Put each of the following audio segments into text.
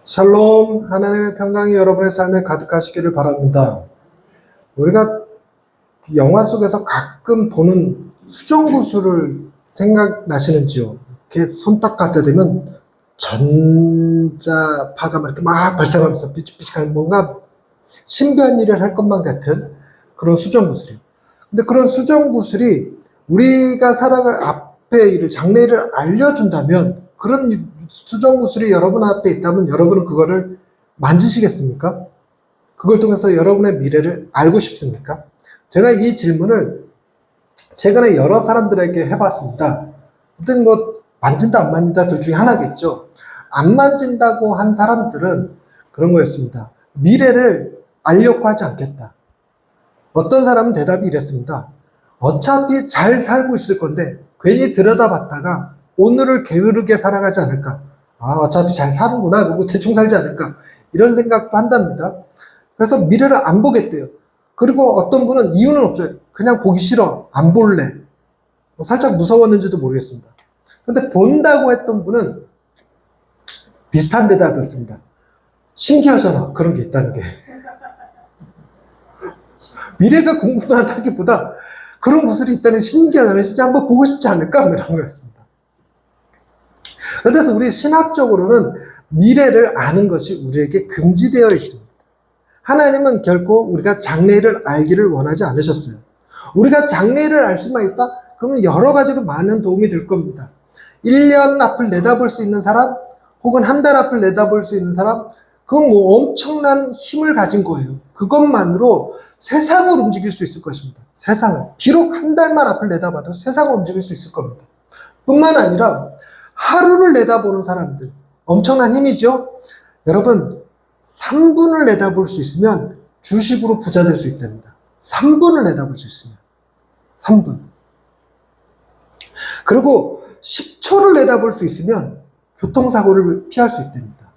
샬롬, 하나님의 평강이 여러분의 삶에 가득하시기를 바랍니다. 우리가 영화 속에서 가끔 보는 수정구슬을 생각나시는지요? 이렇게 손 딱 갖다 대면 전자파가 이렇게 막 발생하면서 삐죽삐죽하는 뭔가 신비한 일을 할 것만 같은 그런 수정구슬이에요. 근데 그런 수정구슬이 우리가 살아갈 앞의 일을, 장래일을 알려준다면, 그런 수정구슬이 여러분 앞에 있다면 여러분은 그거를 만지시겠습니까? 그걸 통해서 여러분의 미래를 알고 싶습니까? 제가 이 질문을 최근에 여러 사람들에게 해봤습니다. 어떤 만진다 안 만진다 둘 중에 하나겠죠. 안 만진다고 한 사람들은 그런 거였습니다. 미래를 알려고 하지 않겠다. 어떤 사람은 대답이 이랬습니다. 어차피 잘 살고 있을 건데 괜히 들여다봤다가 오늘을 게으르게 살아가지 않을까. 어차피 잘 사는구나. 그리고 대충 살지 않을까. 이런 생각도 한답니다. 그래서 미래를 안 보겠대요. 그리고 어떤 분은 이유는 없어요. 그냥 보기 싫어. 안 볼래. 살짝 무서웠는지도 모르겠습니다. 근데 본다고 했던 분은 비슷한 대답이었습니다. 신기하잖아. 그런 게 있다는 게. 미래가 궁금하다기보다 그런 구슬이 있다는 신기하잖아요. 진짜 한번 보고 싶지 않을까? 이런 거였습니다. 그래서 우리 신학적으로는 미래를 아는 것이 우리에게 금지되어 있습니다. 하나님은 결코 우리가 장래일을 알기를 원하지 않으셨어요. 우리가 장래일을 알 수만 있다? 그러면 여러 가지로 많은 도움이 될 겁니다. 1년 앞을 내다볼 수 있는 사람, 혹은 한 달 앞을 내다볼 수 있는 사람, 그건 엄청난 힘을 가진 거예요. 그것만으로 세상을 움직일 수 있을 것입니다. 세상을. 비록 한 달만 앞을 내다봐도 세상을 움직일 수 있을 겁니다. 뿐만 아니라 하루를 내다보는 사람들, 엄청난 힘이죠? 여러분, 3분을 내다볼 수 있으면 주식으로 부자 될 수 있답니다. 3분을 내다볼 수 있으면. 3분. 그리고 10초를 내다볼 수 있으면 교통사고를 피할 수 있답니다.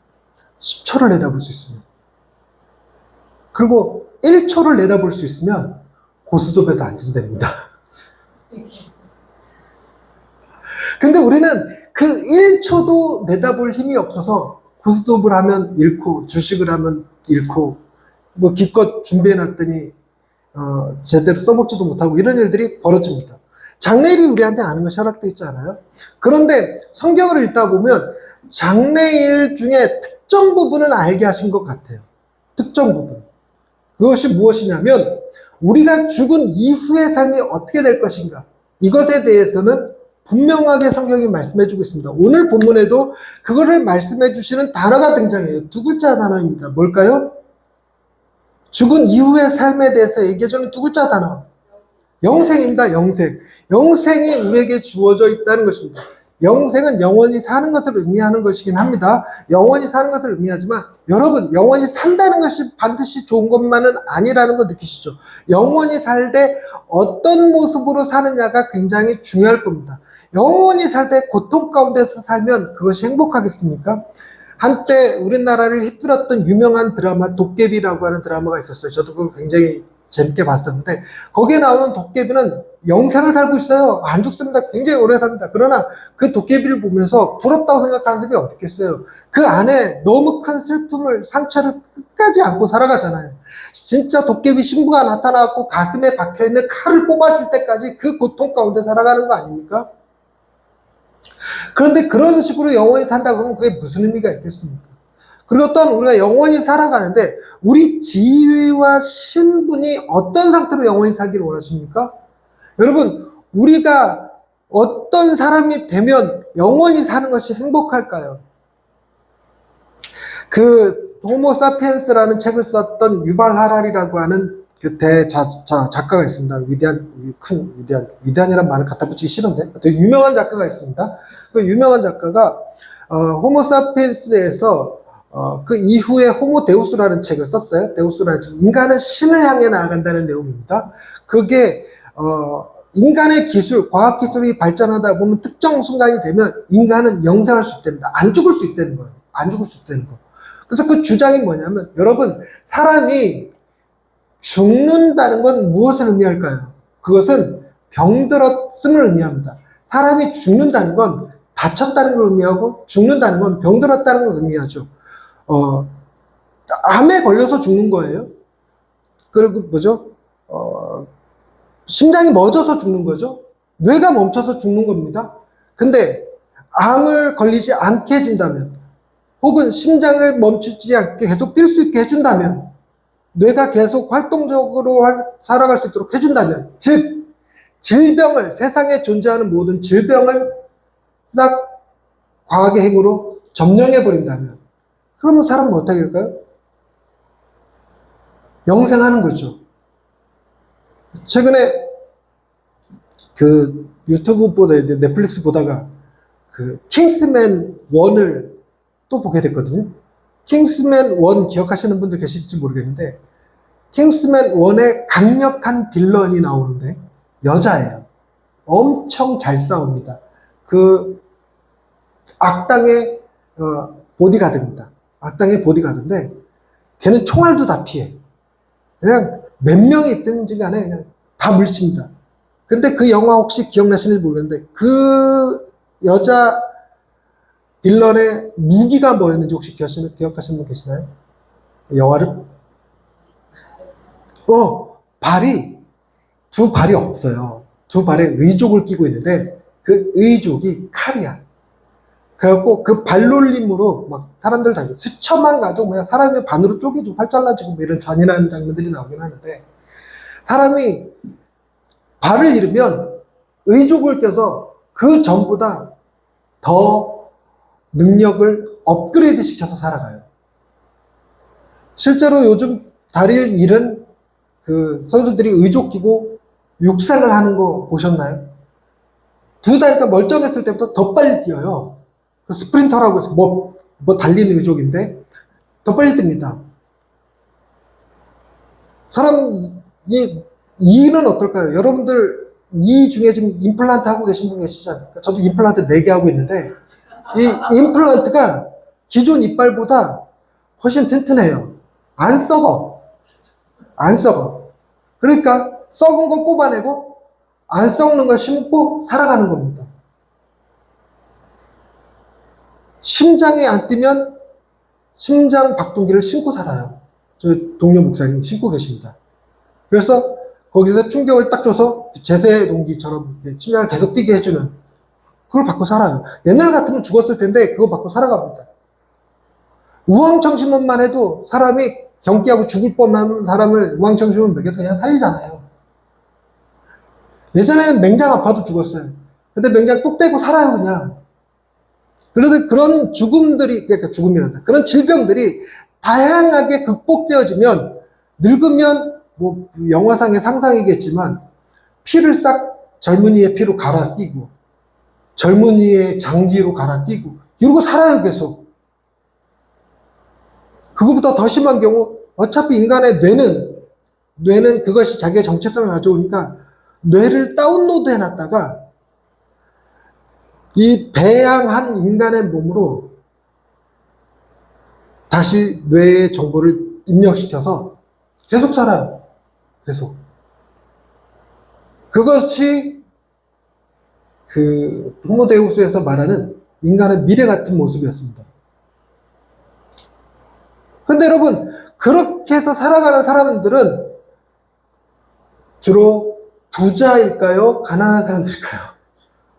10초를 내다볼 수 있으면. 그리고 1초를 내다볼 수 있으면 고스톱에서 안 진답니다. 근데 우리는 그 1초도 내다볼 힘이 없어서 고스톱을 하면 잃고, 주식을 하면 잃고, 기껏 준비해놨더니 제대로 써먹지도 못하고 이런 일들이 벌어집니다. 장래일이 우리한테 아는 것이 허락되어 있지 않아요? 그런데 성경을 읽다 보면 장래일 중에 특정 부분은 알게 하신 것 같아요. 특정 부분. 그것이 무엇이냐면 우리가 죽은 이후의 삶이 어떻게 될 것인가, 이것에 대해서는 분명하게 성경이 말씀해 주고 있습니다. 오늘 본문에도 그거를 말씀해 주시는 단어가 등장해요. 두 글자 단어입니다. 뭘까요? 죽은 이후의 삶에 대해서 얘기해 주는 두 글자 단어. 영생입니다. 영생. 영생이 우리에게 주어져 있다는 것입니다. 영생은 영원히 사는 것을 의미하는 것이긴 합니다. 영원히 사는 것을 의미하지만 여러분, 영원히 산다는 것이 반드시 좋은 것만은 아니라는 거 느끼시죠? 영원히 살 때 어떤 모습으로 사느냐가 굉장히 중요할 겁니다. 영원히 살 때 고통 가운데서 살면 그것이 행복하겠습니까? 한때 우리나라를 휩쓸었던 유명한 드라마 도깨비라고 하는 드라마가 있었어요. 저도 그걸 굉장히 재밌게 봤었는데 거기에 나오는 도깨비는 영생을 살고 있어요. 안 죽습니다. 굉장히 오래 삽니다. 그러나 그 도깨비를 보면서 부럽다고 생각하는 사람이 어디 있겠어요. 그 안에 너무 큰 슬픔을, 상처를 끝까지 안고 살아가잖아요. 진짜 도깨비 신부가 나타나고 가슴에 박혀있는 칼을 뽑아줄 때까지 그 고통 가운데 살아가는 거 아닙니까? 그런데 그런 식으로 영원히 산다 그러면 그게 무슨 의미가 있겠습니까? 그리고 또한 우리가 영원히 살아가는데 우리 지위와 신분이 어떤 상태로 영원히 살기를 원하십니까? 여러분, 우리가 어떤 사람이 되면 영원히 사는 것이 행복할까요? 그 호모사피엔스라는 책을 썼던 유발 하랄이라고 하는 그 작가가 있습니다. 위대한이란 말을 갖다 붙이기 싫은데 되게 유명한 작가가 있습니다. 그 유명한 작가가 호모사피엔스에서 그 이후에 호모데우스라는 책을 썼어요. 데우스라는 책. 인간은 신을 향해 나아간다는 내용입니다. 그게 인간의 기술, 과학기술이 발전하다 보면 특정 순간이 되면 인간은 영생할 수 있답니다. 안 죽을 수 있다는 거예요. 안 죽을 수 있다는 거. 그래서 그 주장이 뭐냐면, 여러분, 사람이 죽는다는 건 무엇을 의미할까요? 그것은 병들었음을 의미합니다. 사람이 죽는다는 건 다쳤다는 걸 의미하고, 죽는다는 건 병들었다는 걸 의미하죠. 암에 걸려서 죽는 거예요. 그리고 뭐죠? 심장이 멎어서 죽는 거죠. 뇌가 멈춰서 죽는 겁니다. 근데 암을 걸리지 않게 해준다면, 혹은 심장을 멈추지 않게 계속 뛸 수 있게 해준다면, 뇌가 계속 활동적으로 살아갈 수 있도록 해준다면, 즉 질병을, 세상에 존재하는 모든 질병을 싹 과학의 힘으로 점령해 버린다면, 그러면 사람은 어떻게 될까요? 영생하는 거죠. 최근에 그 유튜브 보다, 넷플릭스 보다가 그 킹스맨 1을 또 보게 됐거든요. 킹스맨 1 기억하시는 분들 계실지 모르겠는데, 킹스맨 1에 강력한 빌런이 나오는데 여자예요. 엄청 잘 싸웁니다. 그 악당의 보디가드입니다. 악당의 보디가드인데 걔는 총알도 다 피해. 그냥 몇 명이 있든지 간에 그냥 다 물칩니다. 근데 그 영화 혹시 기억나시는지 모르겠는데, 그 여자 빌런의 무기가 뭐였는지 혹시 기억하시는 분 계시나요? 영화를? 두 발이 없어요. 두 발에 의족을 끼고 있는데 그 의족이 칼이야. 그래갖고 그 발놀림으로 막 사람들 다 스쳐만 가도 그냥 사람이 반으로 쪼개지고 팔 잘라지고 뭐 이런 잔인한 장면들이 나오긴 하는데, 사람이 발을 잃으면 의족을 껴서 그 전보다 더 능력을 업그레이드 시켜서 살아가요. 실제로 요즘 다리를 잃은 그 선수들이 의족 끼고 육상을 하는 거 보셨나요? 두 다리가 멀쩡했을 때부터 더 빨리 뛰어요. 스프린터라고 해서 뭐 달리는 의족인데 더 빨리 뜁니다. 이는 어떨까요? 여러분들 이 중에 지금 임플란트 하고 계신 분 계시지 않습니까? 저도 임플란트 4개 하고 있는데, 이 임플란트가 기존 이빨보다 훨씬 튼튼해요. 안 썩어. 그러니까 썩은 거 뽑아내고 안 썩는 거 심고 살아가는 겁니다. 심장이 안 뛰면 심장 박동기를 신고 살아요. 저 동료 목사님 신고 계십니다. 그래서 거기서 충격을 딱 줘서 제세 동기처럼 심장을 계속 뛰게 해주는, 그걸 받고 살아요. 옛날 같으면 죽었을 텐데 그거 받고 살아갑니다. 우황청심원만 해도 사람이 경기하고 죽을 뻔한 사람을 우황청심원 먹여서 그냥 살리잖아요. 예전에는 맹장 아파도 죽었어요. 근데 맹장 뚝 떼고 살아요, 그냥. 그런데 그런 죽음들이, 그러니까 죽음이란다, 그런 질병들이 다양하게 극복되어지면, 늙으면 뭐 영화상의 상상이겠지만 피를 싹 젊은이의 피로 갈아 끼고 젊은이의 장기로 갈아 끼고 이러고 살아요, 계속. 그거보다 더 심한 경우, 어차피 인간의 뇌는 그것이 자기의 정체성을 가져오니까 뇌를 다운로드 해놨다가 이 배양한 인간의 몸으로 다시 뇌의 정보를 입력시켜서 계속 살아요. 계속. 그것이 그 호모데우스에서 말하는 인간의 미래 같은 모습이었습니다. 근데 여러분, 그렇게 해서 살아가는 사람들은 주로 부자일까요? 가난한 사람들일까요?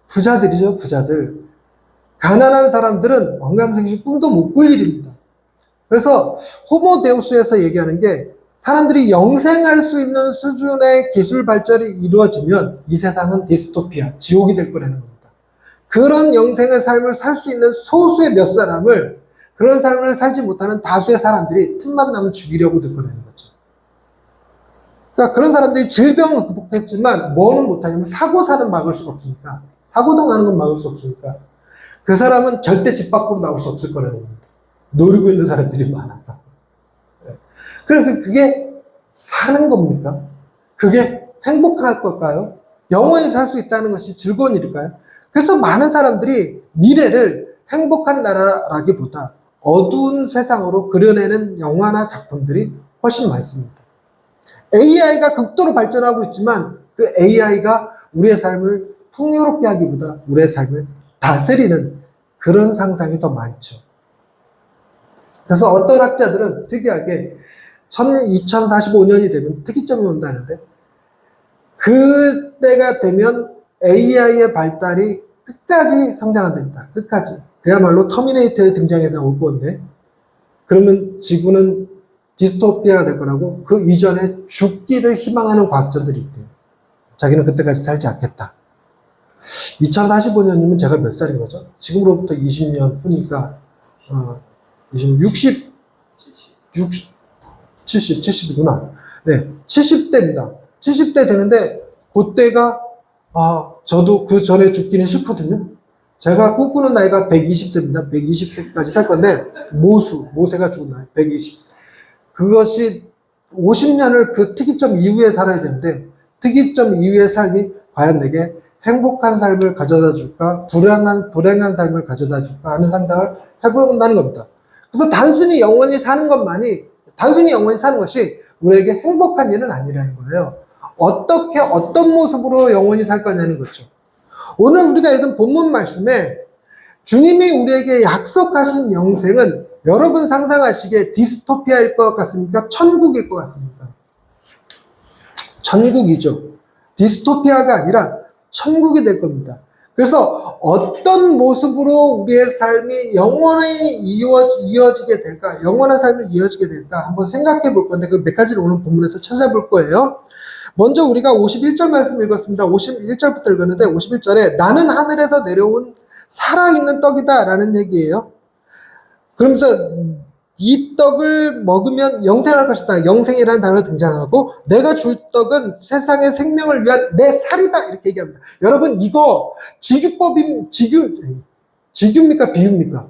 부자들이죠, 부자들. 가난한 사람들은 언감생심 꿈도 못 꿀 일입니다. 그래서 호모데우스에서 얘기하는 게, 사람들이 영생할 수 있는 수준의 기술 발전이 이루어지면 이 세상은 디스토피아, 지옥이 될 거라는 겁니다. 그런 영생의 삶을 살 수 있는 소수의 몇 사람을, 그런 삶을 살지 못하는 다수의 사람들이 틈만 나면 죽이려고 들 거라는 거죠. 그러니까 그런 사람들이 질병을 극복했지만 뭐는 못하냐면 사고사는 막을 수가 없으니까, 사고 당하는 건 막을 수 없으니까 그 사람은 절대 집 밖으로 나올 수 없을 거라는 겁니다. 노리고 있는 사람들이 많아서. 그래서 그게 사는 겁니까? 그게 행복할 걸까요? 영원히 살 수 있다는 것이 즐거운 일일까요? 그래서 많은 사람들이 미래를 행복한 나라라기보다 어두운 세상으로 그려내는 영화나 작품들이 훨씬 많습니다. AI가 극도로 발전하고 있지만 그 AI가 우리의 삶을 풍요롭게 하기보다 우리의 삶을 다스리는 그런 상상이 더 많죠. 그래서 어떤 학자들은 특이하게 2045년이 되면 특이점이 온다는데, 그때가 되면 AI의 발달이 끝까지 성장한답니다. 끝까지. 그야말로 터미네이터의 등장에 나올 건데, 그러면 지구는 디스토피아가 될 거라고 그 이전에 죽기를 희망하는 과학자들이 있대요. 자기는 그때까지 살지 않겠다. 2045년이면 제가 몇 살인 거죠? 지금으로부터 20년 후니까 60, 70이구나. 네, 70대입니다. 70대 되는데 그때가 저도 그 전에 죽기는 싫거든요. 제가 꿈꾸는 나이가 120세입니다. 120세까지 살 건데 모세가 죽은 나이 120세. 그것이 50년을 그 특이점 이후에 살아야 되는데, 특이점 이후의 삶이 과연 내게 행복한 삶을 가져다 줄까, 불행한 삶을 가져다 줄까 하는 상상을 해본다는 겁니다. 그래서 단순히 영원히 사는 것이 우리에게 행복한 일은 아니라는 거예요. 어떤 모습으로 영원히 살 거냐는 거죠. 오늘 우리가 읽은 본문 말씀에 주님이 우리에게 약속하신 영생은 여러분 상상하시기에 디스토피아일 것 같습니까? 천국일 것 같습니까? 천국이죠. 디스토피아가 아니라 천국이 될 겁니다. 그래서 어떤 모습으로 우리의 삶이 영원히 이어지게 될까, 영원한 삶을 이어지게 될까 한번 생각해 볼 건데, 그 몇 가지를 오늘 본문에서 찾아볼 거예요. 먼저 우리가 51절 말씀 읽었습니다. 51절부터 읽었는데 51절에 나는 하늘에서 내려온 살아있는 떡이다 라는 얘기예요. 그러면서 이 떡을 먹으면 영생할 것이다. 영생이라는 단어가 등장하고, 내가 줄 떡은 세상의 생명을 위한 내 살이다. 이렇게 얘기합니다. 여러분, 이거 지규입니까? 비유입니까?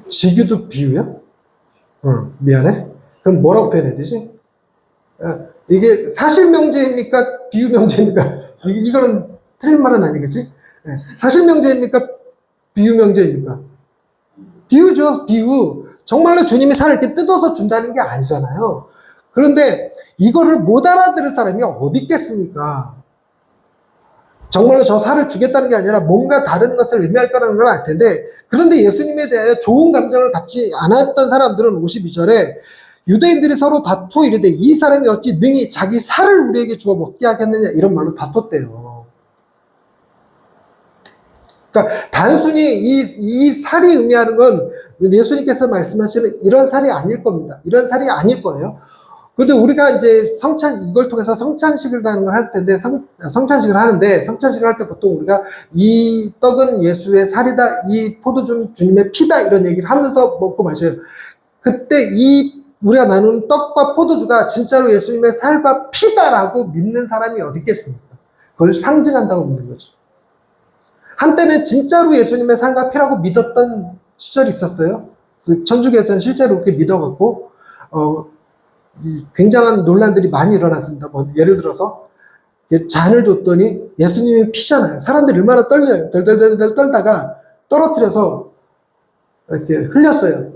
지규도 비유야? 미안해. 그럼 뭐라고 표현해야 되지? 이게 사실명제입니까? 비유명제입니까? 이거는 틀린 말은 아니겠지? 사실명제입니까? 비유명제입니까? 비유죠, 비유. 정말로 주님이 살을 이렇게 뜯어서 준다는 게 아니잖아요. 그런데 이거를 못 알아들을 사람이 어디 있겠습니까? 정말로 저 살을 주겠다는 게 아니라 뭔가 다른 것을 의미할 거라는 걸 알 텐데, 그런데 예수님에 대하여 좋은 감정을 갖지 않았던 사람들은 52절에 유대인들이 서로 다투어 이르되 이 사람이 어찌 능히 자기 살을 우리에게 주어 먹게 하겠느냐, 이런 말로 다퉜대요. 그러니까 단순히 이 살이 의미하는 건 예수님께서 말씀하시는 이런 살이 아닐 겁니다. 이런 살이 아닐 거예요. 근데 우리가 이제 이걸 통해서 성찬식을 하는 걸 할 텐데, 성찬식을 할 때 보통 우리가 이 떡은 예수의 살이다, 이 포도주는 주님의 피다, 이런 얘기를 하면서 먹고 마셔요. 그때 우리가 나누는 떡과 포도주가 진짜로 예수님의 살과 피다라고 믿는 사람이 어디 있겠습니까? 그걸 상징한다고 믿는 거죠. 한때는 진짜로 예수님의 살과 피라고 믿었던 시절이 있었어요. 천주교에서는 실제로 그렇게 믿어갖고 굉장한 논란들이 많이 일어났습니다. 예를 들어서 잔을 줬더니 예수님이 피잖아요. 사람들이 얼마나 떨려요. 덜덜덜 떨다가 떨어뜨려서 이렇게 흘렸어요.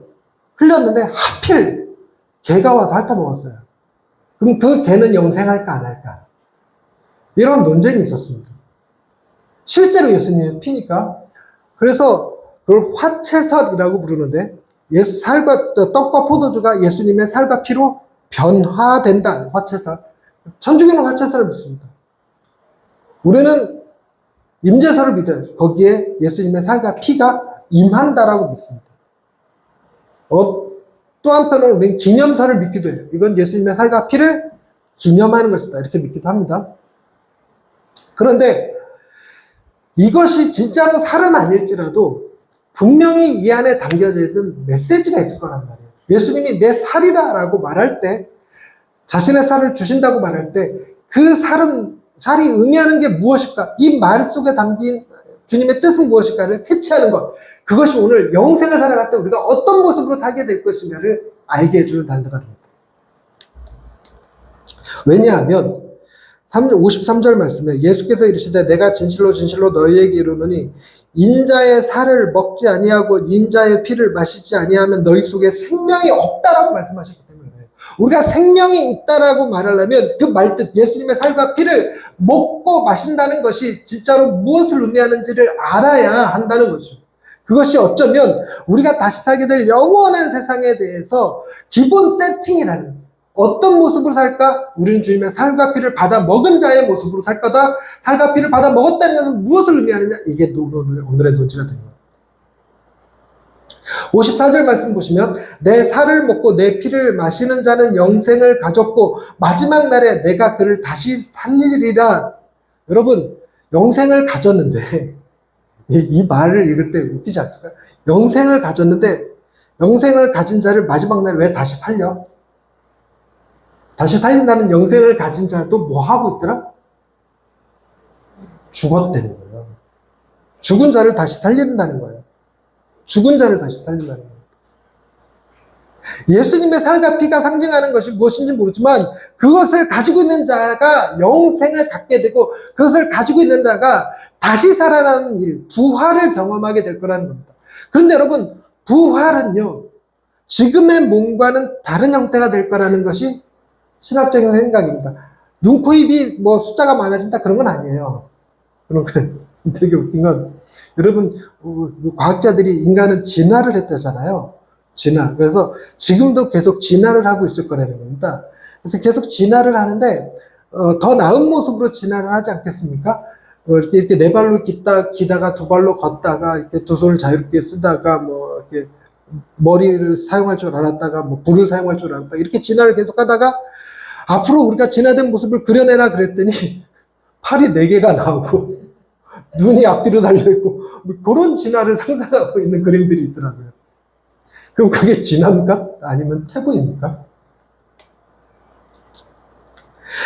흘렸는데 하필 개가 와서 핥아먹었어요. 그럼 그 개는 영생할까 안 할까? 이런 논쟁이 있었습니다. 실제로 예수님의 피니까. 그래서 그걸 화채설이라고 부르는데, 떡과 포도주가 예수님의 살과 피로 변화된다. 화채설. 천주교는 화채설을 믿습니다. 우리는 임재설을 믿어요. 거기에 예수님의 살과 피가 임한다라고 믿습니다. 또 한편으로 우리는 기념설을 믿기도 해요. 이건 예수님의 살과 피를 기념하는 것이다. 이렇게 믿기도 합니다. 그런데 이것이 진짜로 살은 아닐지라도 분명히 이 안에 담겨져 있는 메시지가 있을 거란 말이에요. 예수님이 내 살이다 라고 말할 때, 자신의 살을 주신다고 말할 때, 그 살이 의미하는 게 무엇일까? 이 말 속에 담긴 주님의 뜻은 무엇일까를 캐치하는 것. 그것이 오늘 영생을 살아갈 때 우리가 어떤 모습으로 살게 될 것인가를 알게 해주는 단서가 됩니다. 왜냐하면 53절 말씀에 예수께서 이르시되 내가 진실로 진실로 너희에게 이르노니 인자의 살을 먹지 아니하고 인자의 피를 마시지 아니하면 너희 속에 생명이 없다라고 말씀하셨기 때문에 그래요. 우리가 생명이 있다라고 말하려면 그 말뜻 예수님의 살과 피를 먹고 마신다는 것이 진짜로 무엇을 의미하는지를 알아야 한다는 거죠. 그것이 어쩌면 우리가 다시 살게 될 영원한 세상에 대해서 기본 세팅이라는, 어떤 모습으로 살까? 우리는 주님의 살과 피를 받아 먹은 자의 모습으로 살 거다. 살과 피를 받아 먹었다는 것은 무엇을 의미하느냐? 이게 오늘의 논지가 된 거예요. 54절 말씀 보시면 내 살을 먹고 내 피를 마시는 자는 영생을 가졌고 마지막 날에 내가 그를 다시 살리리라. 여러분, 영생을 가졌는데 이 말을 읽을 때 웃기지 않습니까? 영생을 가졌는데 영생을 가진 자를 마지막 날에 왜 다시 살려? 다시 살린다는 영생을 가진 자도 뭐 하고 있더라? 죽었다는 거예요. 죽은 자를 다시 살린다는 거예요. 죽은 자를 다시 살린다는 거예요. 예수님의 살과 피가 상징하는 것이 무엇인지 모르지만 그것을 가지고 있는 자가 영생을 갖게 되고 그것을 가지고 있는 자가 다시 살아나는 일, 부활을 경험하게 될 거라는 겁니다. 그런데 여러분, 부활은요, 지금의 몸과는 다른 형태가 될 거라는 것이 신학적인 생각입니다. 눈, 코, 입이 뭐 숫자가 많아진다 그런 건 아니에요. 그런 건 되게 웃긴 건, 여러분, 과학자들이 인간은 진화를 했다잖아요. 진화. 그래서 지금도 계속 진화를 하고 있을 거라는 겁니다. 그래서 계속 진화를 하는데, 더 나은 모습으로 진화를 하지 않겠습니까? 이렇게 네 발로 기다가 두 발로 걷다가, 이렇게 두 손을 자유롭게 쓰다가, 뭐, 이렇게 머리를 사용할 줄 알았다가, 뭐, 불을 사용할 줄 알았다가, 이렇게 진화를 계속 하다가, 앞으로 우리가 진화된 모습을 그려내라 그랬더니, 팔이 네 개가 나오고, 눈이 앞뒤로 달려있고, 그런 진화를 상상하고 있는 그림들이 있더라고요. 그럼 그게 진화입니까? 아니면 태보입니까?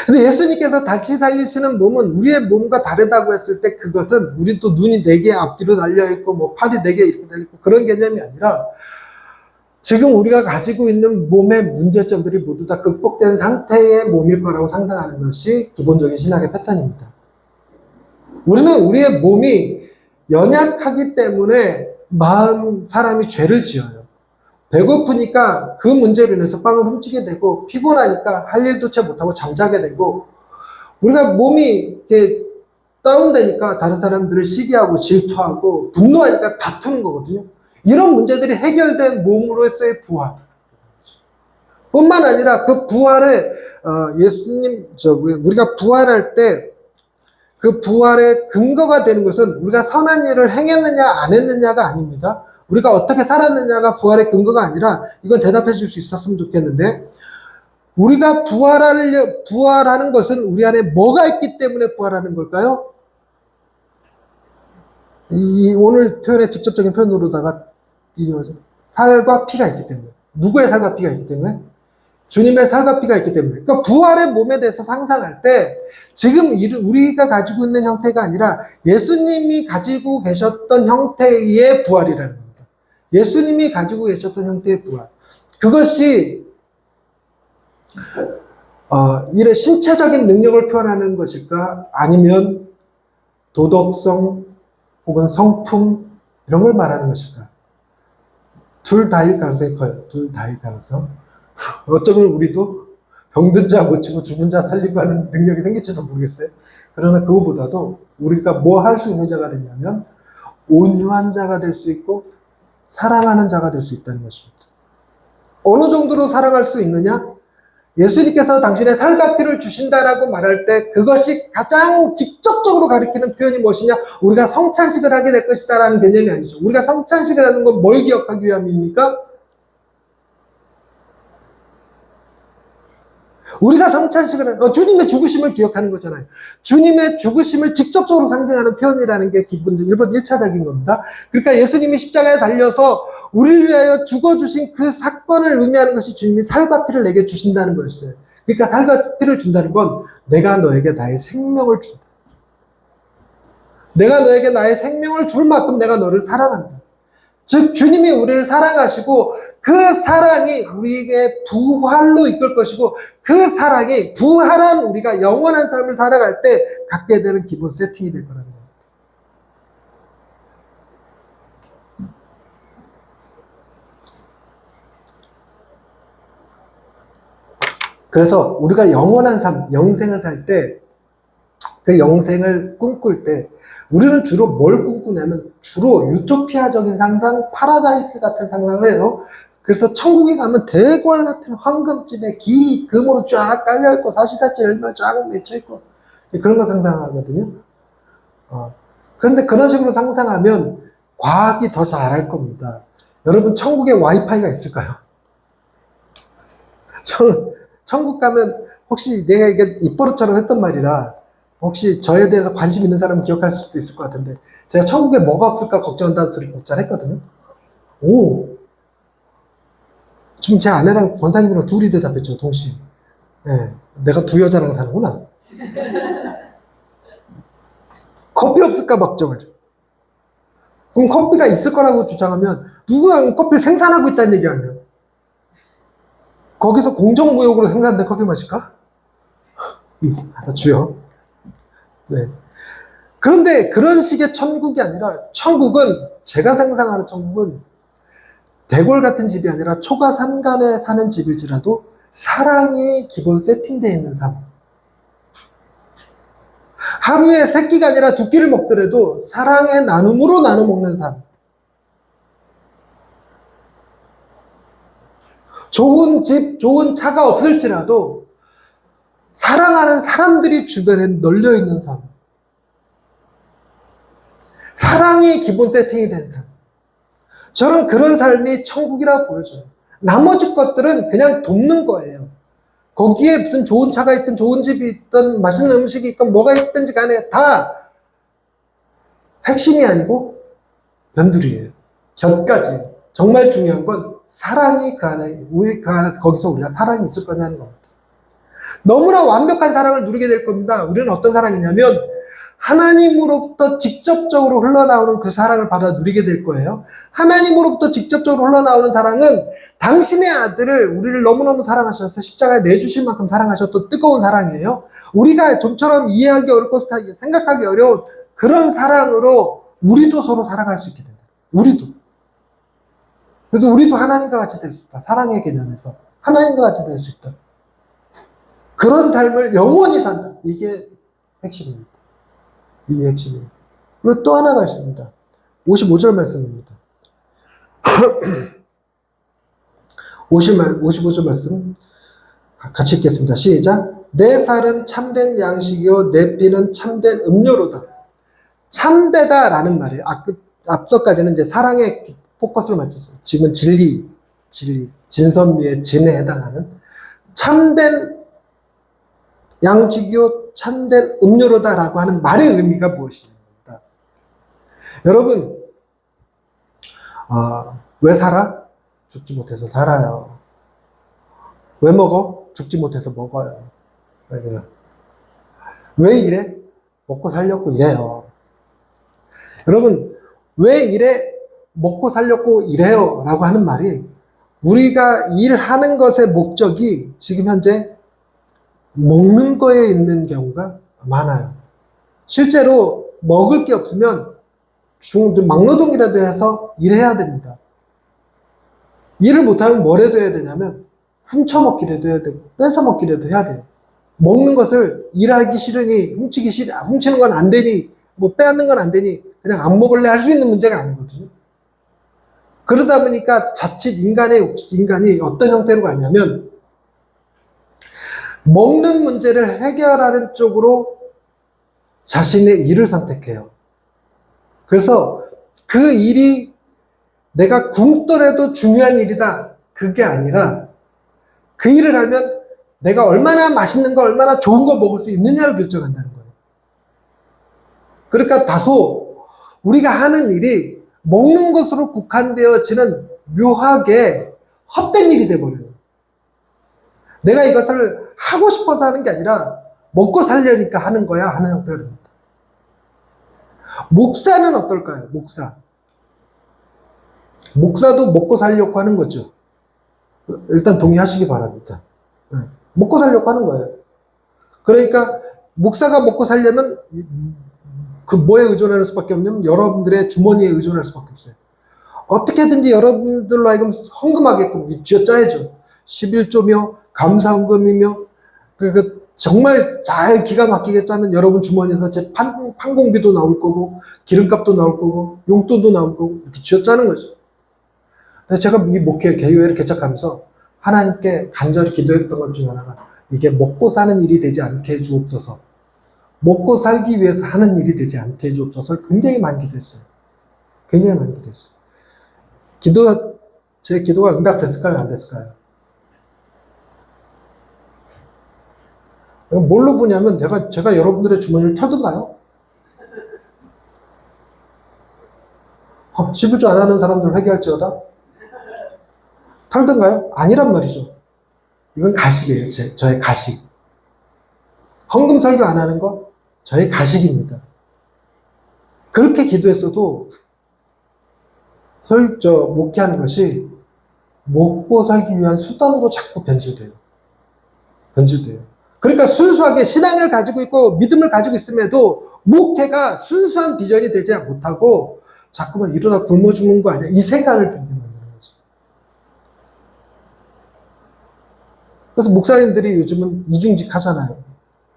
근데 예수님께서 다시 살리시는 몸은 우리의 몸과 다르다고 했을 때 그것은 우리 또 눈이 네 개 앞뒤로 달려있고 뭐 팔이 네 개 이렇게 달려있고 그런 개념이 아니라 지금 우리가 가지고 있는 몸의 문제점들이 모두 다 극복된 상태의 몸일 거라고 상상하는 것이 기본적인 신학의 패턴입니다. 우리는 우리의 몸이 연약하기 때문에 사람이 죄를 지어요. 배고프니까 그 문제로 인해서 빵을 훔치게 되고, 피곤하니까 할 일도 채 못하고 잠자게 되고, 우리가 몸이 이렇게 다운되니까 다른 사람들을 시기하고 질투하고, 분노하니까 다투는 거거든요. 이런 문제들이 해결된 몸으로서의 부활. 뿐만 아니라 그 부활에, 우리가 부활할 때 그 부활의 근거가 되는 것은 우리가 선한 일을 행했느냐 안 했느냐가 아닙니다. 우리가 어떻게 살았느냐가 부활의 근거가 아니라, 이건 대답해 줄 수 있었으면 좋겠는데, 우리가 부활하는 것은 우리 안에 뭐가 있기 때문에 부활하는 걸까요? 오늘 표현의 직접적인 표현으로다가 살과 피가 있기 때문에. 누구의 살과 피가 있기 때문에? 주님의 살과 피가 있기 때문에. 그러니까 부활의 몸에 대해서 상상할 때 지금 우리가 가지고 있는 형태가 아니라 예수님이 가지고 계셨던 형태의 부활이라는 겁니다. 예수님이 가지고 계셨던 형태의 부활. 그것이 이런 신체적인 능력을 표현하는 것일까? 아니면 도덕성 혹은 성품 이런 걸 말하는 것일까? 둘 다일 가능성이 커요. 둘 다일 가능성. 어쩌면 우리도 병든 자 고치고 죽은 자 살리고 하는 능력이 생길지도 모르겠어요. 그러나 그거보다도 우리가 뭐 할 수 있는 자가 되냐면 온유한 자가 될 수 있고 사랑하는 자가 될 수 있다는 것입니다. 어느 정도로 사랑할 수 있느냐? 예수님께서 당신의 살과 피를 주신다라고 말할 때 그것이 가장 직접적으로 가리키는 표현이 무엇이냐? 우리가 성찬식을 하게 될 것이다라는 개념이 아니죠. 우리가 성찬식을 하는 건 뭘 기억하기 위함입니까? 우리가 성찬식을 하는, 주님의 죽으심을 기억하는 거잖아요. 주님의 죽으심을 직접적으로 상징하는 표현이라는 게 일본 1차적인 겁니다. 그러니까 예수님이 십자가에 달려서 우리를 위하여 죽어주신 그 사건을 의미하는 것이 주님이 살과 피를 내게 주신다는 거였어요. 그러니까 살과 피를 준다는 건 내가 너에게 나의 생명을 준다. 내가 너에게 나의 생명을 줄 만큼 내가 너를 사랑한다. 즉 주님이 우리를 사랑하시고 그 사랑이 우리에게 부활로 이끌 것이고 그 사랑이 부활한 우리가 영원한 삶을 살아갈 때 갖게 되는 기본 세팅이 될 거라는 겁니다. 그래서 우리가 영원한 삶, 영생을 살 때 그 영생을 꿈꿀 때 우리는 주로 뭘 꿈꾸냐면 주로 유토피아적인 상상, 파라다이스 같은 상상을 해요. 그래서 천국에 가면 대궐 같은 황금집에 길이 금으로 쫙 깔려있고 사시사철 얼마 쫙 맺혀있고 그런 거 상상하거든요. 그런데 그런 식으로 상상하면 과학이 더 잘할 겁니다. 여러분 천국에 와이파이가 있을까요? 저는 천국 가면 혹시 내가 이게 입버릇처럼 했던 말이라 혹시 저에 대해서 관심 있는 사람은 기억할 수도 있을 것 같은데 제가 천국에 뭐가 없을까 걱정한다는 소리 곧잘 했거든요. 오! 지금 제 아내랑 권사님이랑 둘이 대답했죠, 동시에. 네, 내가 두 여자랑 사는구나. 커피 없을까 걱정을. 그럼 커피가 있을 거라고 주장하면 누가 커피를 생산하고 있다는 얘기 아니에요? 거기서 공정무역으로 생산된 커피 마실까? 주요. 네. 그런데 그런 식의 천국이 아니라 천국은 제가 상상하는 천국은 대궐 같은 집이 아니라 초가 산간에 사는 집일지라도 사랑이 기본 세팅되어 있는 삶. 하루에 세 끼가 아니라 두 끼를 먹더라도 사랑의 나눔으로 나눠 먹는 삶. 좋은 집, 좋은 차가 없을지라도 사랑하는 사람들이 주변에 널려 있는 삶. 사랑이 기본 세팅이 된 삶. 저는 그런 삶이 천국이라 보여져요. 나머지 것들은 그냥 돕는 거예요. 거기에 무슨 좋은 차가 있든 좋은 집이 있든 맛있는 음식이 있건 뭐가 있든지 간에 다 핵심이 아니고 변두리예요. 곁까지. 정말 중요한 건 사랑이 그 안에, 거기서 우리가 사랑이 있을 거냐는 겁니다. 너무나 완벽한 사랑을 누리게 될 겁니다. 우리는 어떤 사랑이냐면 하나님으로부터 직접적으로 흘러나오는 그 사랑을 받아 누리게 될 거예요. 하나님으로부터 직접적으로 흘러나오는 사랑은 당신의 아들을 우리를 너무너무 사랑하셔서 십자가에 내주실 만큼 사랑하셨던 뜨거운 사랑이에요. 우리가 좀처럼 이해하기 어렵고 생각하기 어려운 그런 사랑으로 우리도 서로 사랑할 수 있게 된다. 우리도. 그래서 우리도 하나님과 같이 될 수 있다. 사랑의 개념에서 하나님과 같이 될 수 있다. 그런 삶을 영원히 산다. 이게 핵심입니다. 이게 핵심이에요. 그리고 또 하나가 있습니다. 55절 말씀입니다. 55절 말씀 같이 읽겠습니다. 시작. 내 살은 참된 양식이요 내 피는 참된 음료로다. 참되다라는 말이에요. 앞서까지는 이제 사랑에 포커스를 맞췄어요. 지금은 진리, 진선미의 진에 해당하는 참된 양식이요 참된 음료로다라고 하는 말의 의미가 무엇입니까? 여러분, 왜 살아? 죽지 못해서 살아요. 왜 먹어? 죽지 못해서 먹어요. 왜 이래? 먹고 살려고 이래요. 여러분, 왜 이래? 먹고 살려고 이래요 라고 하는 말이 우리가 일하는 것의 목적이 지금 현재 먹는 거에 있는 경우가 많아요. 실제로 먹을 게 없으면 막노동이라도 해서 일해야 됩니다. 일을 못하면 뭘 해도 해야 되냐면 훔쳐먹기라도 해야 되고 뺏어먹기라도 해야 돼요. 먹는 것을 일하기 싫으니 훔치는 건 안 되니 뭐 빼앗는 건 안 되니 그냥 안 먹을래 할 수 있는 문제가 아니거든요. 그러다 보니까 자칫 인간이 어떤 형태로 가냐면 먹는 문제를 해결하는 쪽으로 자신의 일을 선택해요. 그래서 그 일이 내가 굶더라도 중요한 일이다. 그게 아니라 그 일을 하면 내가 얼마나 맛있는 거, 얼마나 좋은 거 먹을 수 있느냐를 결정한다는 거예요. 그러니까 다소 우리가 하는 일이 먹는 것으로 국한되어지는 묘하게 헛된 일이 돼버려요. 내가 이것을 하고 싶어서 하는 게 아니라 먹고 살려니까 하는 거야 하는 형태가 됩니다. 목사는 어떨까요? 목사도 먹고 살려고 하는 거죠. 일단 동의하시기 바랍니다. 먹고 살려고 하는 거예요. 그러니까 목사가 먹고 살려면 그 뭐에 의존할 수밖에 없냐면 여러분들의 주머니에 의존할 수밖에 없어요. 어떻게든지 여러분들로 하여금 헌금하게끔 쥐어짜야죠. 11조며 감사헌금이며 정말 잘 기가 막히게 짜면 여러분 주머니에서 제 판공비도 나올 거고, 기름값도 나올 거고, 용돈도 나올 거고, 이렇게 쥐어짜는 거죠. 근데 제가 이 목회, 개요회를 개척하면서 하나님께 간절히 기도했던 것 중에 하나가, 이게 먹고 사는 일이 되지 않게 해주옵소서. 먹고 살기 위해서 하는 일이 되지 않게 해주옵소서를 굉장히 많이 기도했어요. 굉장히 많이 기도했어요. 제 기도가 응답됐을까요? 안 됐을까요? 뭘로 보냐면, 제가 여러분들의 주머니를 털든가요? 11조 안 하는 사람들 회개할지어다? 털든가요? 아니란 말이죠. 이건 가식이에요. 저의 가식. 헌금 설교 안 하는 거? 저의 가식입니다. 그렇게 기도했어도, 목회하는 것이 먹고 살기 위한 수단으로 자꾸 변질돼요. 그러니까 순수하게 신앙을 가지고 있고 믿음을 가지고 있음에도 목회가 순수한 비전이 되지 못하고 자꾸만 이러다 굶어 죽는 거 아니야? 이 생각을 들게 만드는 거죠. 그래서 목사님들이 요즘은 이중직 하잖아요.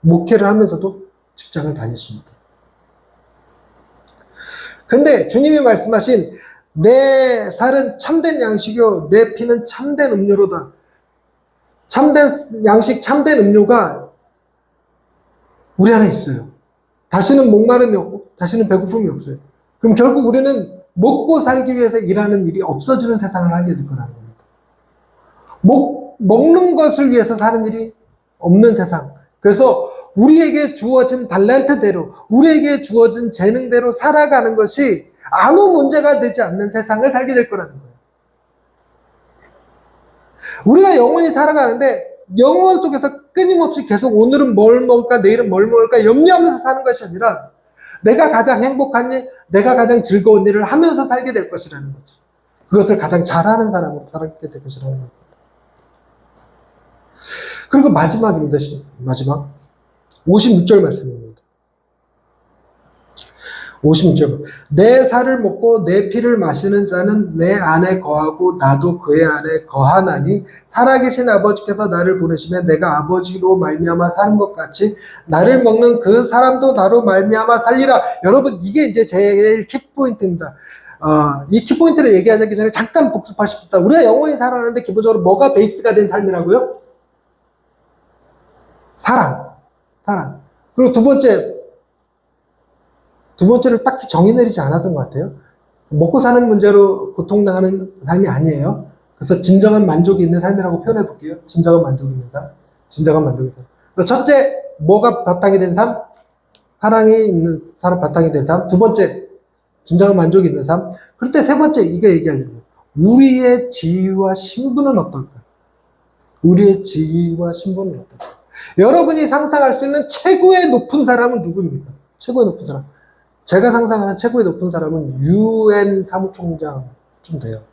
목회를 하면서도 직장을 다니십니다. 근데 주님이 말씀하신 내 살은 참된 양식이요 내 피는 참된 음료로다. 참된 양식, 참된 음료가 우리 안에 있어요. 다시는 목마름이 없고 다시는 배고픔이 없어요. 그럼 결국 우리는 먹고 살기 위해서 일하는 일이 없어지는 세상을 살게 될 거라는 겁니다. 먹는 것을 위해서 사는 일이 없는 세상. 그래서 우리에게 주어진 달란트대로, 우리에게 주어진 재능대로 살아가는 것이 아무 문제가 되지 않는 세상을 살게 될 거라는 거예요. 우리가 영원히 살아가는데 영원 속에서 끊임없이 계속 오늘은 뭘 먹을까, 내일은 뭘 먹을까 염려하면서 사는 것이 아니라 내가 가장 행복한 일, 내가 가장 즐거운 일을 하면서 살게 될 것이라는 거죠. 그것을 가장 잘하는 사람으로 살게 될 것이라는 겁니다. 그리고 마지막입니다. 마지막 56절 말씀입니다. 56절 내 살을 먹고 내 피를 마시는 자는 내 안에 거하고 나도 그의 안에 거하나니 살아계신 아버지께서 나를 보내시며 내가 아버지로 말미암아 사는 것 같이 나를 먹는 그 사람도 나로 말미암아 살리라. 여러분 이게 이제 제일 키포인트입니다. 이 키포인트를 얘기하기 전에 잠깐 복습하십시다. 우리가 영원히 살아가는데 기본적으로 뭐가 베이스가 된 삶이라고요? 사랑. 그리고 두 번째를 딱히 정의 내리지 않았던 것 같아요. 먹고 사는 문제로 고통당하는 삶이 아니에요. 그래서 진정한 만족이 있는 삶이라고 표현해 볼게요. 진정한 만족이 있는 삶. 첫째, 뭐가 바탕이 된 삶? 사랑이 있는 사람 바탕이 된 삶. 두 번째, 진정한 만족이 있는 삶. 그럴 때 세 번째, 이거 얘기하려고 해요. 우리의 지위와 신분은 어떨까? 여러분이 상상할 수 있는 최고의 높은 사람은 누구입니까? 최고의 높은 사람. 제가 상상하는 최고의 높은 사람은 UN 사무총장쯤 돼요.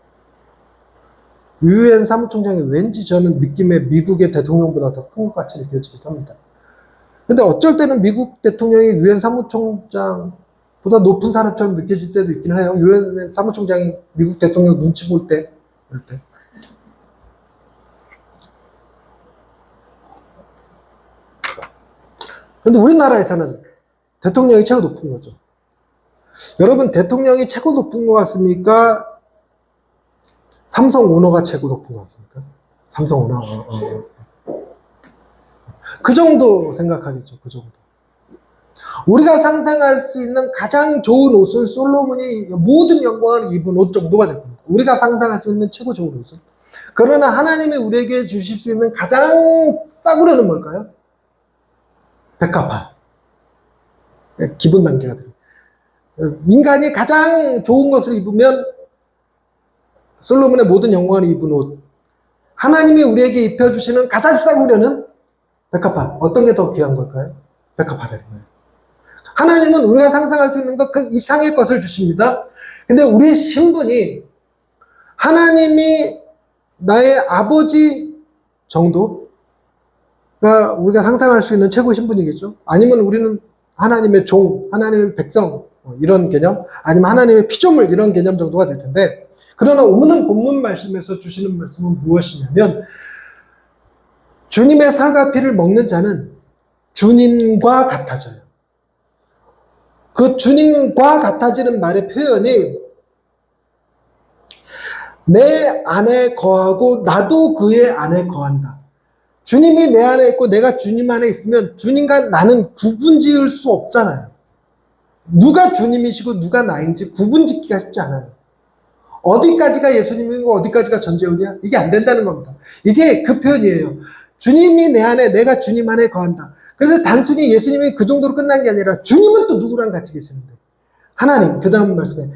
UN 사무총장이 왠지 저는 느낌에 미국의 대통령보다 더 큰 것 같이 느껴지기도 합니다. 근데 어쩔 때는 미국 대통령이 UN 사무총장보다 높은 사람처럼 느껴질 때도 있긴 해요. UN 사무총장이 미국 대통령 눈치 볼 때, 그럴 때. 근데 우리나라에서는 대통령이 최고 높은 거죠. 여러분, 대통령이 최고 높은 것 같습니까? 삼성 오너가 최고 높은 것 같습니까? 삼성 오너. 그 정도 생각하겠죠, 그 정도. 우리가 상상할 수 있는 가장 좋은 옷은 솔로몬이 모든 영광을 입은 옷 정도가 될 겁니다. 우리가 상상할 수 있는 최고 좋은 옷은. 그러나 하나님이 우리에게 주실 수 있는 가장 싸구려는 뭘까요? 백합화. 기본 단계가 돼요. 인간이 가장 좋은 것을 입으면 솔로몬의 모든 영광을 입은 옷. 하나님이 우리에게 입혀주시는 가장 싸구려는 백합화. 어떤 게 더 귀한 걸까요? 백합화라는 거예요. 하나님은 우리가 상상할 수 있는 것 그 이상의 것을 주십니다. 근데 우리의 신분이 하나님이 나의 아버지 정도가 우리가 상상할 수 있는 최고의 신분이겠죠. 아니면 우리는 하나님의 종, 하나님의 백성 이런 개념, 아니면 하나님의 피조물 이런 개념 정도가 될 텐데, 그러나 오늘 본문 말씀에서 주시는 말씀은 무엇이냐면 주님의 살과 피를 먹는 자는 주님과 같아져요. 그 주님과 같아지는 말의 표현이 내 안에 거하고 나도 그의 안에 거한다. 주님이 내 안에 있고 내가 주님 안에 있으면 주님과 나는 구분 지을 수 없잖아요. 누가 주님이시고 누가 나인지 구분 짓기가 쉽지 않아요. 어디까지가 예수님이고 어디까지가 전재훈이야? 이게 안 된다는 겁니다. 이게 그 표현이에요. 주님이 내 안에, 내가 주님 안에 거한다. 그래서 단순히 예수님이 그 정도로 끝난 게 아니라 주님은 또 누구랑 같이 계시는데? 하나님, 그 다음 말씀에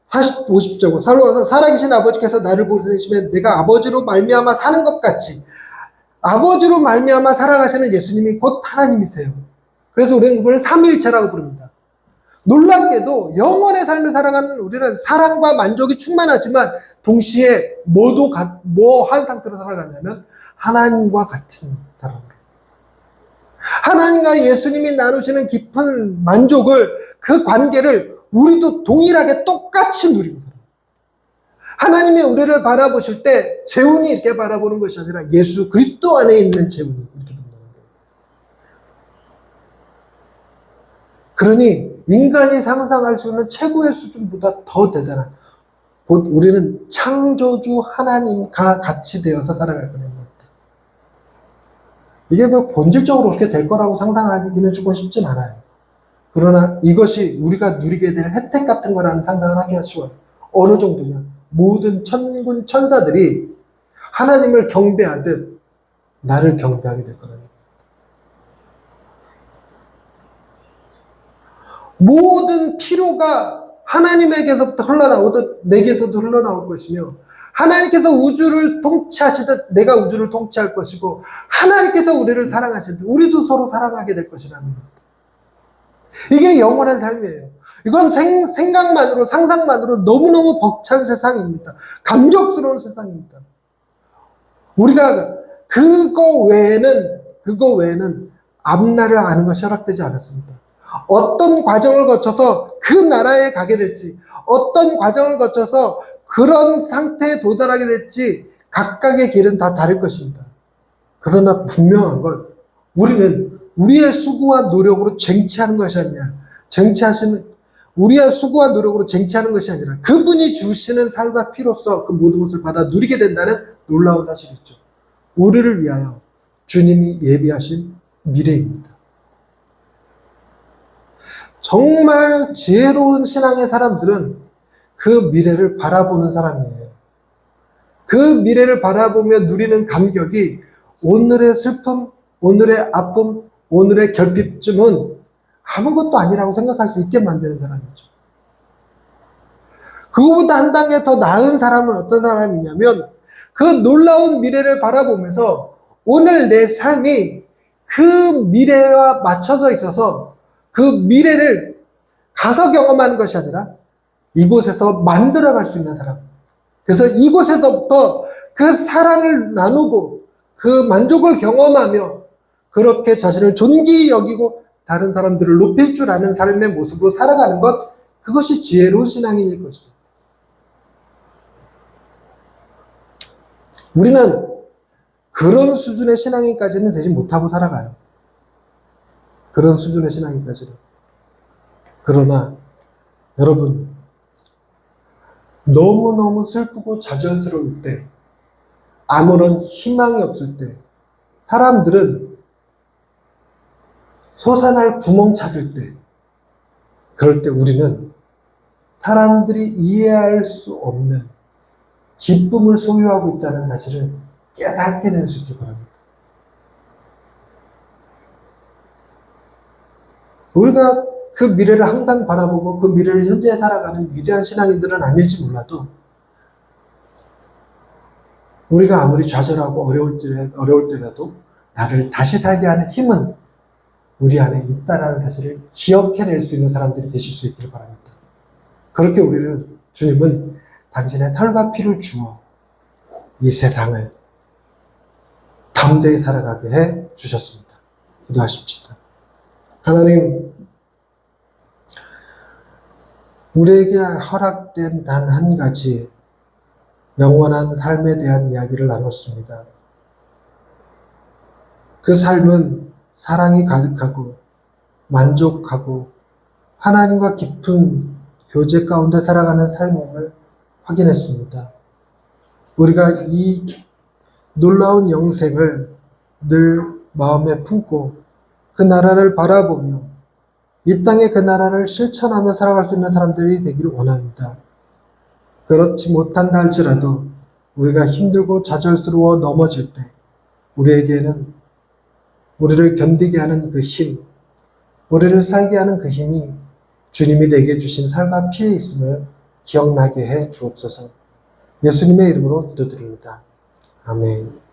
50절 살아계신 아버지께서 나를 보내시면 내가 아버지로 말미암아 사는 것 같이 아버지로 말미암아 살아가시는 예수님이 곧 하나님이세요. 그래서 우리는 그분을 삼위일체라고 부릅니다. 놀랍게도 영원의 삶을 살아가는 우리는 사랑과 만족이 충만하지만 동시에 뭐한 상태로 살아가냐면 하나님과 같은 사람으로. 하나님과 예수님이 나누시는 깊은 만족을, 그 관계를 우리도 동일하게 똑같이 누리고 살아요. 하나님이 우리를 바라보실 때 재훈이 이렇게 바라보는 것이 아니라 예수 그리스도 안에 있는 재훈이 이렇게 본다는 거예요. 그러니 인간이 상상할 수 있는 최고의 수준보다 더 대단한, 곧 우리는 창조주 하나님과 같이 되어서 살아갈 거라는 겁니다. 이게 뭐 본질적으로 그렇게 될 거라고 상상하기는 조금 쉽진 않아요. 그러나 이것이 우리가 누리게 될 혜택 같은 거라는 상상을 하기가 쉬워요. 어느 정도냐? 모든 천군 천사들이 하나님을 경배하듯 나를 경배하게 될 거라는 겁니다. 모든 피로가 하나님에게서부터 흘러나오듯 내게서도 흘러나올 것이며, 하나님께서 우주를 통치하시듯 내가 우주를 통치할 것이고, 하나님께서 우리를 사랑하시듯 우리도 서로 사랑하게 될 것이라는 겁니다. 이게 영원한 삶이에요. 이건 생각만으로, 상상만으로 너무너무 벅찬 세상입니다. 감격스러운 세상입니다. 우리가 그거 외에는 앞날을 아는 것이 허락되지 않았습니다. 어떤 과정을 거쳐서 그 나라에 가게 될지, 어떤 과정을 거쳐서 그런 상태에 도달하게 될지 각각의 길은 다 다를 것입니다. 그러나 분명한 건 우리는 우리의 수고와 노력으로 쟁취하는 것이 아니라, 우리의 수고와 노력으로 쟁취하는 것이 아니라 그분이 주시는 살과 피로써 그 모든 것을 받아 누리게 된다는 놀라운 사실이죠. 우리를 위하여 주님이 예비하신 미래입니다. 정말 지혜로운 신앙의 사람들은 그 미래를 바라보는 사람이에요. 그 미래를 바라보며 누리는 감격이 오늘의 슬픔, 오늘의 아픔, 오늘의 결핍쯤은 아무것도 아니라고 생각할 수 있게 만드는 사람이죠. 그거보다 한 단계 더 나은 사람은 어떤 사람이냐면, 그 놀라운 미래를 바라보면서 오늘 내 삶이 그 미래와 맞춰져 있어서 그 미래를 가서 경험하는 것이 아니라 이곳에서 만들어갈 수 있는 사람. 그래서 이곳에서부터 그 사랑을 나누고 그 만족을 경험하며 그렇게 자신을 존귀히 여기고 다른 사람들을 높일 줄 아는 삶의 모습으로 살아가는 것, 그것이 지혜로운 신앙인일 것입니다. 우리는 그런 수준의 신앙인까지는 되지 못하고 살아가요. 그런 수준의 신앙인까지는. 그러나 여러분, 너무너무 슬프고 좌절스러울 때, 아무런 희망이 없을 때, 사람들은 솟아날 구멍 찾을 때, 그럴 때 우리는 사람들이 이해할 수 없는 기쁨을 소유하고 있다는 사실을 깨닫게 될 수 있길 바랍니다. 우리가 그 미래를 항상 바라보고 그 미래를 현재 살아가는 위대한 신앙인들은 아닐지 몰라도, 우리가 아무리 좌절하고 어려울 때라도 나를 다시 살게 하는 힘은 우리 안에 있다라는 사실을 기억해낼 수 있는 사람들이 되실 수 있기를 바랍니다. 그렇게 주님은 당신의 살과 피를 주어 이 세상을 담대히 살아가게 해 주셨습니다. 기도하십시다. 하나님, 우리에게 허락된 단 한 가지 영원한 삶에 대한 이야기를 나눴습니다. 그 삶은 사랑이 가득하고 만족하고 하나님과 깊은 교제 가운데 살아가는 삶임을 확인했습니다. 우리가 이 놀라운 영생을 늘 마음에 품고 그 나라를 바라보며 이 땅의 그 나라를 실천하며 살아갈 수 있는 사람들이 되기를 원합니다. 그렇지 못한다 할지라도 우리가 힘들고 좌절스러워 넘어질 때 우리에게는 우리를 견디게 하는 그 힘, 우리를 살게 하는 그 힘이 주님이 내게 주신 살과 피에 있음을 기억나게 해 주옵소서. 예수님의 이름으로 기도드립니다. 아멘.